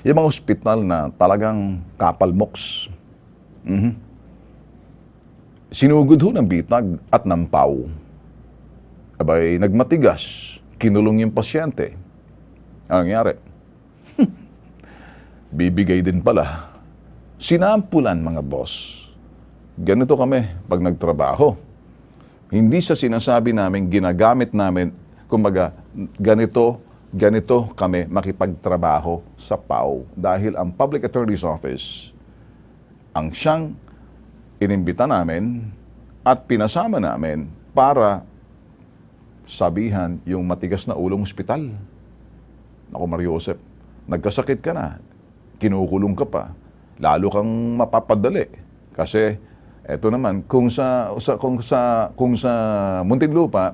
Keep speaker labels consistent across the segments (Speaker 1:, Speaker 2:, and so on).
Speaker 1: Yung mga ospital na talagang kapalmoks. Sinugod ho ng bitag at ng pau. Abay, nagmatigas, kinulong yung pasyente. Ano nangyari? Bibigay din pala. Sinampulan, mga boss. Ganito kami pag nagtrabaho. Hindi sa sinasabi namin, ginagamit namin, kumbaga, ganito kami makipagtrabaho sa PAO. Dahil ang Public Attorney's Office, ang siyang inimbita namin at pinasama namin para sabihan yung matigas na ulong ospital. Ako, Mario Josep, nagkasakit ka na, kinukulong ka pa, lalo kang mapapadali. Kasi, eto naman, kung sa Muntinlupa,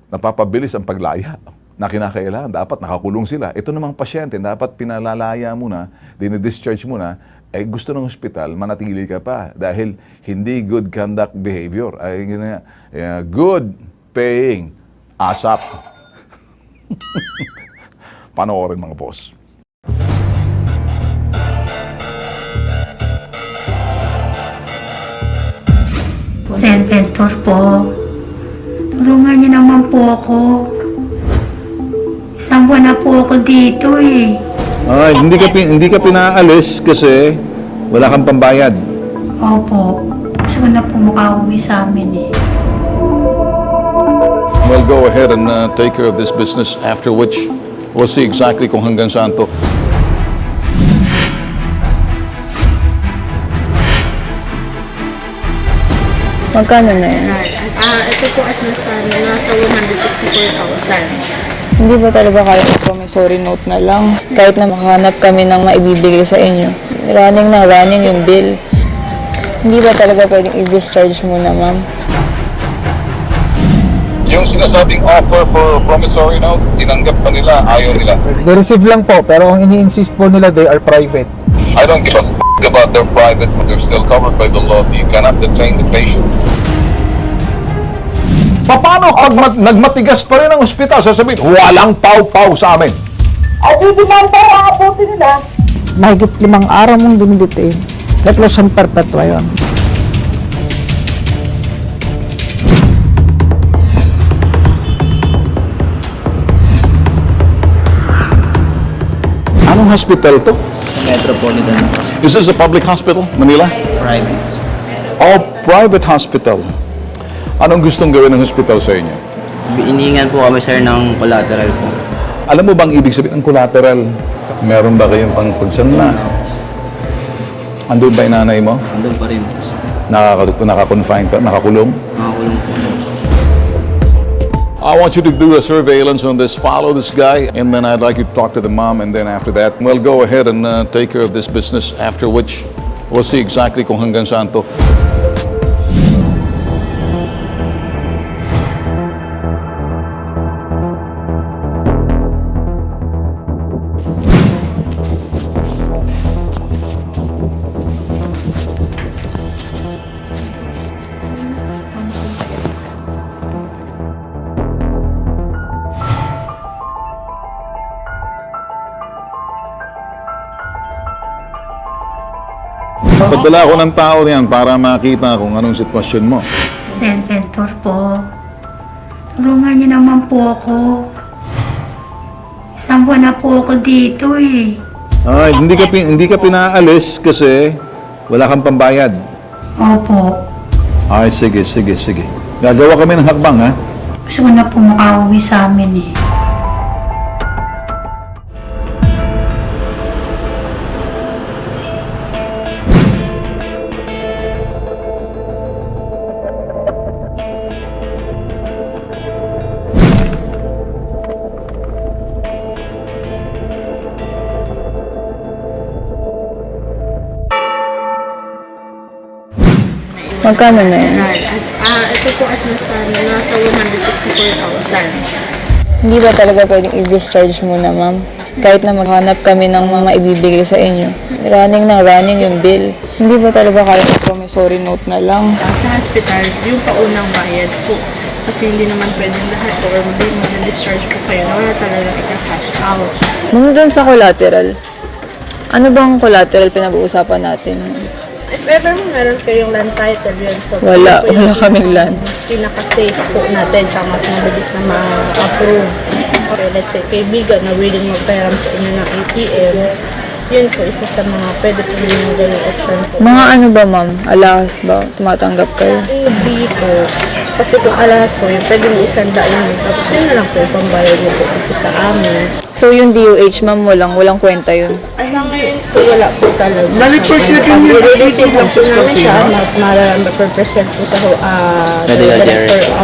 Speaker 1: napapabilis ang paglaya na kinakailangan, dapat nakakulong sila. Ito namang pasyente, dapat pinalalaya mo na, dinidischarge mo na, gusto ng ospital, manatili ka pa dahil hindi good conduct behavior. Good paying ASAP. Panoorin, mga boss.
Speaker 2: Senator po, tulungan niyo naman po ako. Isang buwan na po ako dito eh.
Speaker 1: Ay, hindi ka pinaalis kasi wala kang pambayad.
Speaker 2: Opo, gusto ko na po makauwi sa amin eh.
Speaker 1: Well, go ahead and take care of this business, after which we'll see exactly kung hanggang saan to.
Speaker 3: Magkano na yan?
Speaker 4: Ito po as nasa 164,000.
Speaker 3: Hindi ba talaga kaya promissory note na lang? Kahit na makahanap kami ng maibibigay sa inyo. Running yung bill. Hindi ba talaga pwedeng i-discharge muna, ma'am?
Speaker 1: Yung sinasabing offer for promissory note, tinanggap pa nila, ayaw nila.
Speaker 5: They-receive lang po, pero ang ini-insist po nila, they are private.
Speaker 1: I don't give a about their private, but they're still covered by the law. You cannot detain the patient. Paano pag nagmatigas pa rin ang ospital, sasabihin, walang pau-pau sa amin?
Speaker 6: Ay, bibigyan pa ang abuti nila.
Speaker 7: Mahigit 5 araw mong dinidetain. Reclusion perpetua yun.
Speaker 1: Anong hospital to?
Speaker 8: Metropolitan.
Speaker 1: Is this a public hospital, Manila?
Speaker 8: Private.
Speaker 1: Oh, private hospital. Anong gustong gawin ng hospital sa inyo?
Speaker 8: Iniingan po kami, sir, ng collateral po.
Speaker 1: Alam mo bang ibig sabihin ng collateral? Meron ba kayong pang pagsanla? Andun ba yung nanay mo?
Speaker 8: Andun pa rin po, sir.
Speaker 1: Naka-confine pa? Nakakulong?
Speaker 8: Nakakulong po.
Speaker 1: I want you to do a surveillance on this, follow this guy, and then I'd like you to talk to the mom, and then after that, we'll go ahead and take care of this business, after which we'll see exactly kung hanggang saan to. Padala ko ng tao niyan para makita kung anong sitwasyon mo.
Speaker 2: Senator po, tulungan niyo naman po ako. Isang buwan na po ako dito eh.
Speaker 1: Ay, hindi ka pinaalis kasi wala kang pambayad.
Speaker 2: Opo,
Speaker 1: Ay, sige. Gagawa kami ng hakbang, ha?
Speaker 2: gusto ko na po makauwi sa amin eh.
Speaker 3: Magkano na yan?
Speaker 4: Ito po as nasa 164,000.
Speaker 3: Hindi ba talaga pwedeng i-discharge muna, ma'am? Kahit na maghanap kami ng maibibigay sa inyo. Running yung bill. Hindi ba talaga kaya promissory note na lang?
Speaker 4: Sa hospital, yung paunang bayad po. Kasi hindi naman pwedeng lahat or mag-discharge po kayo na wala talaga ika-cash out.
Speaker 3: Nung doon sa collateral, Ano bang collateral pinag-uusapan natin?
Speaker 4: If ever meron kayong land title yun, so
Speaker 3: Wala,
Speaker 4: yun po yung
Speaker 3: wala kaming land.
Speaker 4: Pinaka-safe po natin, tsaka mas mabilis na ma-approve. Okay, let's say, kaibigan na willing magpahiram sa inyo ng ATM, yun po isa sa mga pwede po yung magandang option po.
Speaker 3: Mga ano ba, ma'am? Alahas ba? Tumatanggap kayo?
Speaker 4: Hindi po. Kasi kung alahas po, yung pwedeng isanda yun. Tapos yun na lang po yung pambayad niyo po dito sa amin.
Speaker 3: So yung DOH, ma'am, walang kwenta yun.
Speaker 4: Sa ngayon po, wala po talaga. Pag i-receive lang po namin siya, ma-present po sa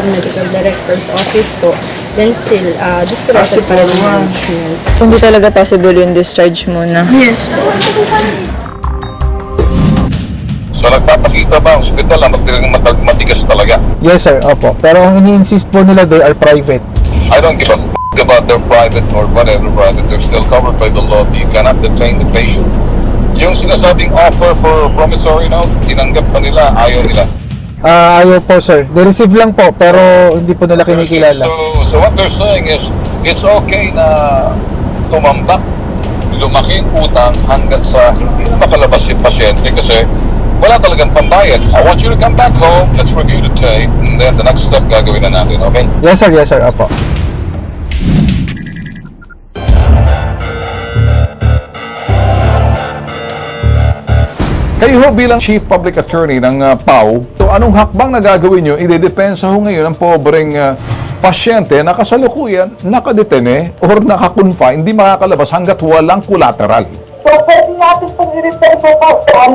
Speaker 4: medical director's office po. Then still, discretion pa rin yung management.
Speaker 3: Kung di talaga possible yung discharge muna.
Speaker 4: Yes.
Speaker 1: So nagpapakita ba ang hospital na matigas talaga?
Speaker 5: Yes sir, opo. Pero ang ini-insist po nila, they are private.
Speaker 1: I don't give a about their private or whatever private. They're still covered by the law. You cannot detain the patient. Yung sinasabing offer for promissory note, tinanggap pa nila, ayaw nila.
Speaker 5: Ayaw po sir. They receive lang po, pero hindi po nila kinikilala.
Speaker 1: So what they're saying is, it's okay na tumambak, lumaking utang hanggang sa hindi na makalabas yung pasyente kasi wala talagang pambayad. I want you to come back home, let's review the tape, and then the next step gagawin na natin, okay?
Speaker 5: Yes sir, opo.
Speaker 1: Kayo ho bilang Chief Public Attorney ng PAO, so anong hakbang na gagawin nyo? Idedepensa ho ngayon ang pobreng pasyente na kasalukuyan nakadetene or nakakonfine, hindi makakalabas hanggat walang collateral.
Speaker 6: So, pwede natin pong i-refer po po sa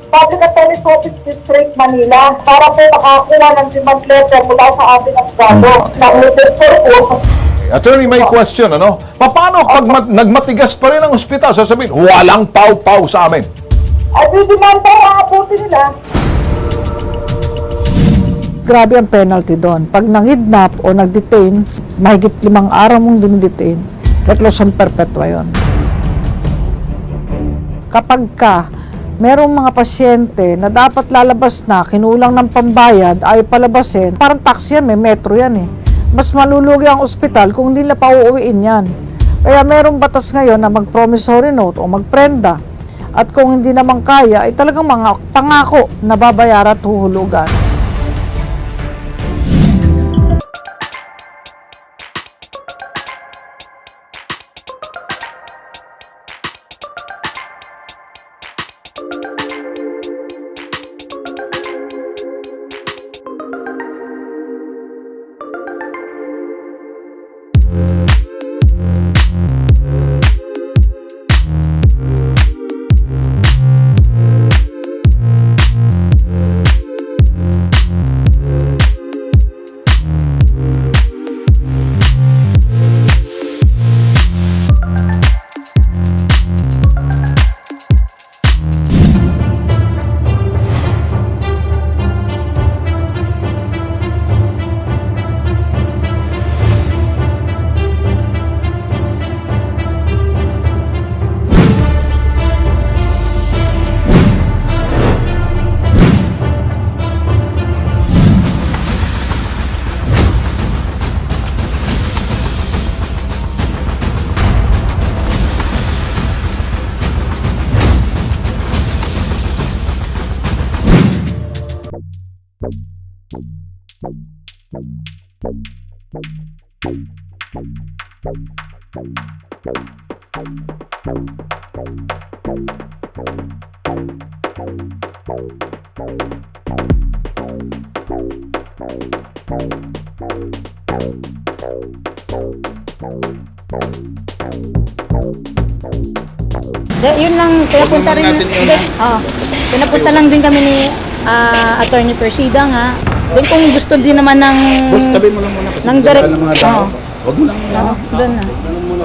Speaker 6: Public Attorney's Office District, Manila para po makakuha ng demand letter mula sa ating abogado na refer po.
Speaker 1: Attorney, may question, ano? Paano pag nagmatigas pa rin ang ospital, sasabihin, walang pau-pau sa amin?
Speaker 6: At didimanda ang abuti nila.
Speaker 7: Grabe ang penalty doon. Pag nangidnap o nag-detain, mahigit 5 araw mong dinidetain, reclusion perpetua yun. Kapag merong mga pasyente na dapat lalabas na, kinulang ng pambayad, ay palabasin, parang taxi yan, may metro yan eh. Mas malulugi ang ospital kung hindi nila pauuwiin yan. Kaya merong batas ngayon na mag-promissory note o magprenda. At kung hindi naman kaya, ay talagang mga pangako na babayaran at huhulugan.
Speaker 9: Yun lang, pinapunta rin. Pinapunta lang din kami ni Attorney Persida nga. Doon kung gusto din naman ng...
Speaker 5: Tabi mo lang muna kasi
Speaker 9: ng direct,
Speaker 5: Huwag mo lang muna.
Speaker 9: doon na.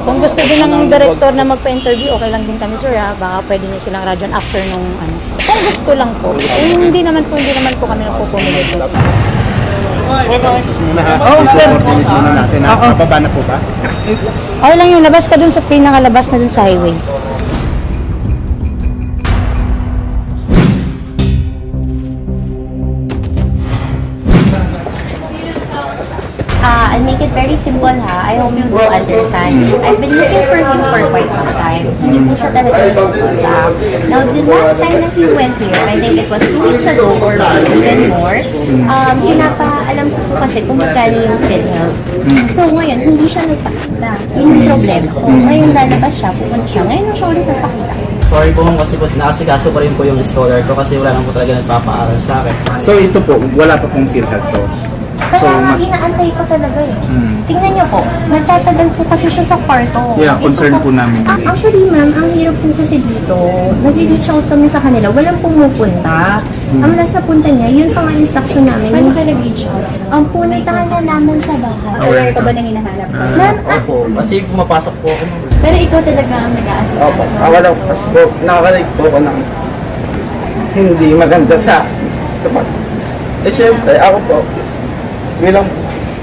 Speaker 9: So, kung gusto din ng director na magpa-interview, okay lang din kami, sir, ha? Baka pwede nyo silang radyon after nung ano. Kung gusto lang po. Hindi naman po kami nagpupumilit.
Speaker 5: Excuse muna ha. Coordinate muna natin ha. Kababa na po ba?
Speaker 9: Okay lang yun, labas ka dun sa pinakalabas na dun sa highway.
Speaker 10: I'll make it very very simple ha. I hope you do understand. I've been looking for him for quite some time. Hindi po siya talaga nagpunta. Now, the last time that he went here, I think it was 2 weeks ago or even more, alam ko po kasi kung magkano yung PhilHealth. So ngayon, hindi siya nagpakita. Yun yung problema ko. Ngayon lalabas siya, pupunta siya. Ngayon na siya ulit nagpakita.
Speaker 8: Sorry po kasi po, naasikaso pa rin po yung scholar ko kasi wala lang po talaga nagpapaaral sa akin.
Speaker 11: So ito po, wala pa pong PhilHealth to.
Speaker 10: Kaya nga, inaantay ko talaga eh. Tingnan niyo po, nagtatagal po kasi siya sa kwarto.
Speaker 11: Yeah, concern po namin.
Speaker 10: Actually, ma'am, ang hirap po kasi dito. Nag-reach out kami sa kanila, walang pumupunta. Ang nasa punta niya, yun pang instruction namin.
Speaker 9: Paano kayo nag-reach out?
Speaker 10: Ang punitahan na namin sa bahay.
Speaker 9: Aware ka ba nang hinahanap ko?
Speaker 10: Ma'am,
Speaker 8: Opo, kasi pumapasok po ako.
Speaker 9: Pero ikaw talaga ang nag-aasikaso.
Speaker 11: Opo, wala po kasi po, nakakarinig po ako ng hindi maganda sa pag... Eh syempre, ako po, bilang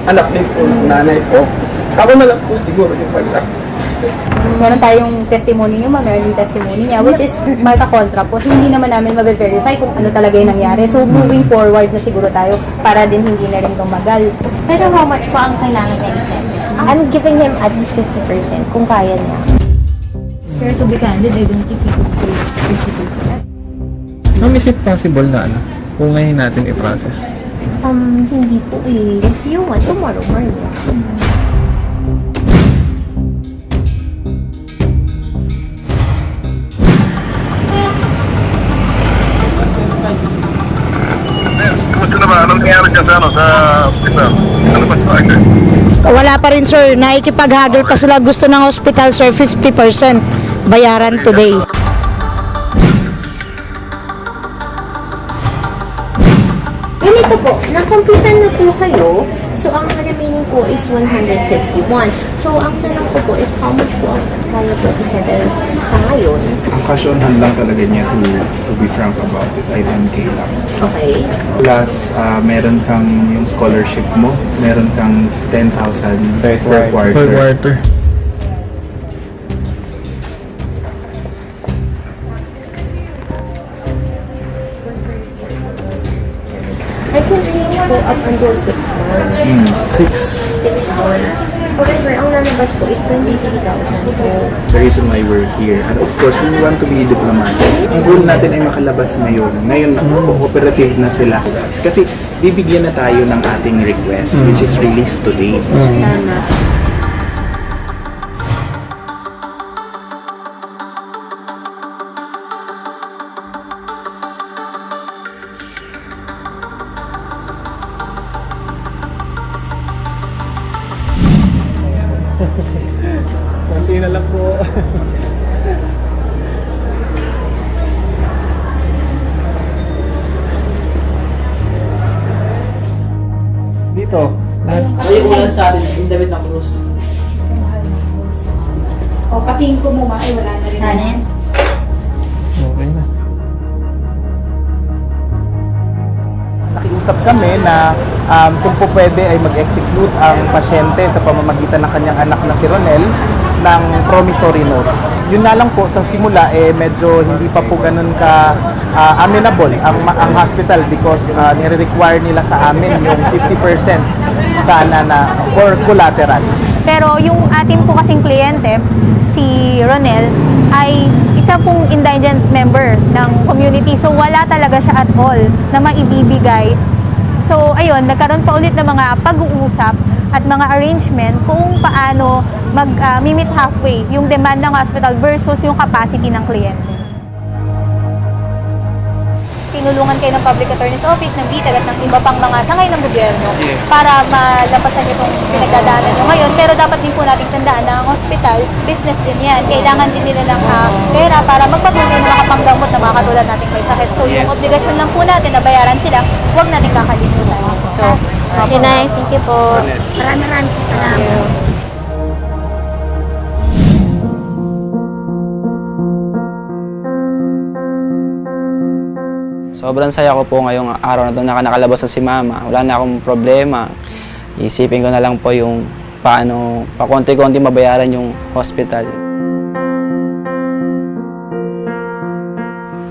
Speaker 11: anak din po, nanay po, ako na lang po siguro yung pagla.
Speaker 9: Meron tayong testimony niyo, ma'am, meron yung testimony niya, which is marka kontra po. Hindi naman namin mabe-verify kung ano talaga yung nangyari. So, moving forward na siguro tayo para din hindi na rin tumagal.
Speaker 10: pero how much po ang kailangan niya i-send? I'm giving him at least 50% kung kaya niya.
Speaker 9: Pero to be candid, I don't think he could pay 50%.
Speaker 5: Ma'am, is it possible na kung ngayon natin i-process?
Speaker 10: Hindi po eh. If you want, tomorrow morning.
Speaker 9: Wala pa rin, sir. Nakikipaghagil pa sila. Gusto ng hospital, sir, 50% bayaran today.
Speaker 10: Ganito po, na-computan na po kayo. So, ang remaining po is 151. So, ang tanong ko po is how much po ang kaya po i-settle sa ngayon?
Speaker 11: Ang cash on hand lang talaga niya to be frank about it, ay 10K lang.
Speaker 10: Okay.
Speaker 11: Plus, meron kang yung scholarship mo, meron kang 10,000 per quarter.
Speaker 5: Per quarter.
Speaker 10: I can reach po up until 6 months. 6 hours. However, ang lalabas po is 23,000 po.
Speaker 11: The reason why we're here. And of course, we want to be diplomatic. Ang goal natin ay makalabas ngayon. Ngayon, cooperative na sila. Kasi bibigyan na tayo ng ating request, which is released today.
Speaker 10: Tama.
Speaker 5: Konti na lang po.
Speaker 11: Dito.
Speaker 8: Ay, ulan sa atin, yung David na Cruz.
Speaker 9: O, katingin ko mo, ay wala na rin.
Speaker 10: Kanin?
Speaker 5: Okay na.
Speaker 11: Nakiusap kami na kung po pwede ay mag-execute ang pasyente sa pamamagitan ng kanyang anak na si Ronel ng promissory note. Yun na lang po, sa simula medyo hindi pa po ganun ka amenable ang hospital because nire-require nila sa amin yung 50% sana na or collateral.
Speaker 12: Pero yung atin po kasing kliyente, si Ronel, ay isa pong indigent member ng community. So wala talaga siya at all na maibibigay. So ayun, nagkaroon pa ulit ng mga pag-uusap at mga arrangement kung paano mag-meet halfway yung demand ng hospital versus yung capacity ng kliyente. Tinulungan kayo ng Public Attorney's Office, ng BITAG at ng iba pang mga sangay ng gobyerno para malampasan itong pinagdadaanan nyo ngayon. Pero dapat din po natin tandaan na ang hospital, business din yan. Kailangan din nila ng pera para magpatuloy ng mga panggamot na mga katulad natin may sakit. So yung obligasyon lang po natin na bayaran sila, huwag natin kakalimutan. So,
Speaker 10: Okay, Nay. Thank you po. Maraming salamat.
Speaker 8: Sobrang saya ko po ngayong araw na ito nakalabas na si Mama. Wala na akong problema. Isipin ko na lang po yung paano, pakonti-konti mabayaran yung hospital.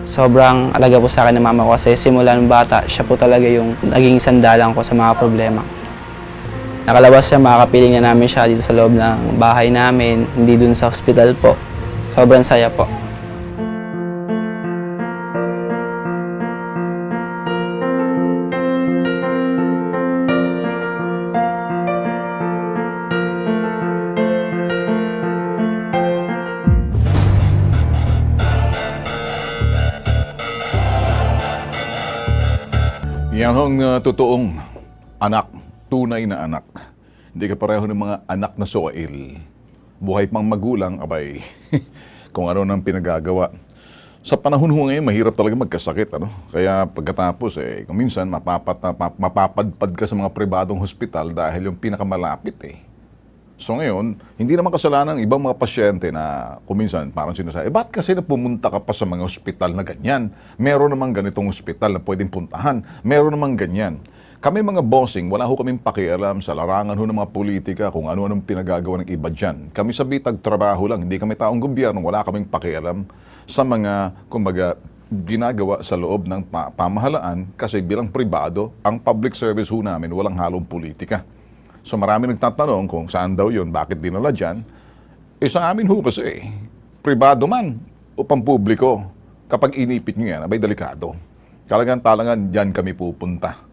Speaker 8: Sobrang alaga po sa akin ng mama ko kasi simula ng bata, siya po talaga yung naging sandalan ko sa mga problema. nakalabas siya, makakapiling na namin siya dito sa loob ng bahay namin, hindi dun sa hospital po. Sobrang saya po.
Speaker 1: Yan ang totoong anak, tunay na anak. Hindi ka pareho ng mga anak na soil. Buhay pang magulang, abay, kung ano nang pinagagawa. Sa panahon ho ngayon, mahirap talaga magkasakit. Ano? Kaya pagkatapos, kung minsan mapapadpad ka sa mga pribadong hospital dahil yung pinakamalapit So ngayon, hindi naman kasalanan ng ibang mga pasyente na kuminsan parang sinasabi, ba't kasi pumunta ka pa sa mga ospital na ganyan? Meron namang ganitong ospital na pwedeng puntahan. Meron namang ganyan. Kami mga bossing, wala ho kaming pakialam sa larangan ho ng mga politika kung ano-anong pinagagawa ng iba dyan. Kami sa bitag trabaho lang, hindi kami taong gobyerno, wala kaming pakialam sa mga, kumbaga, ginagawa sa loob ng pamahalaan kasi bilang pribado, ang public service ho namin walang halong politika. So marami nagtatanong kung saan daw yun, bakit dinala dyan. Sa amin ho kasi, pribado man o pampubliko, kapag inipit nyo yan, abay delikado. Talagang dyan kami pupunta.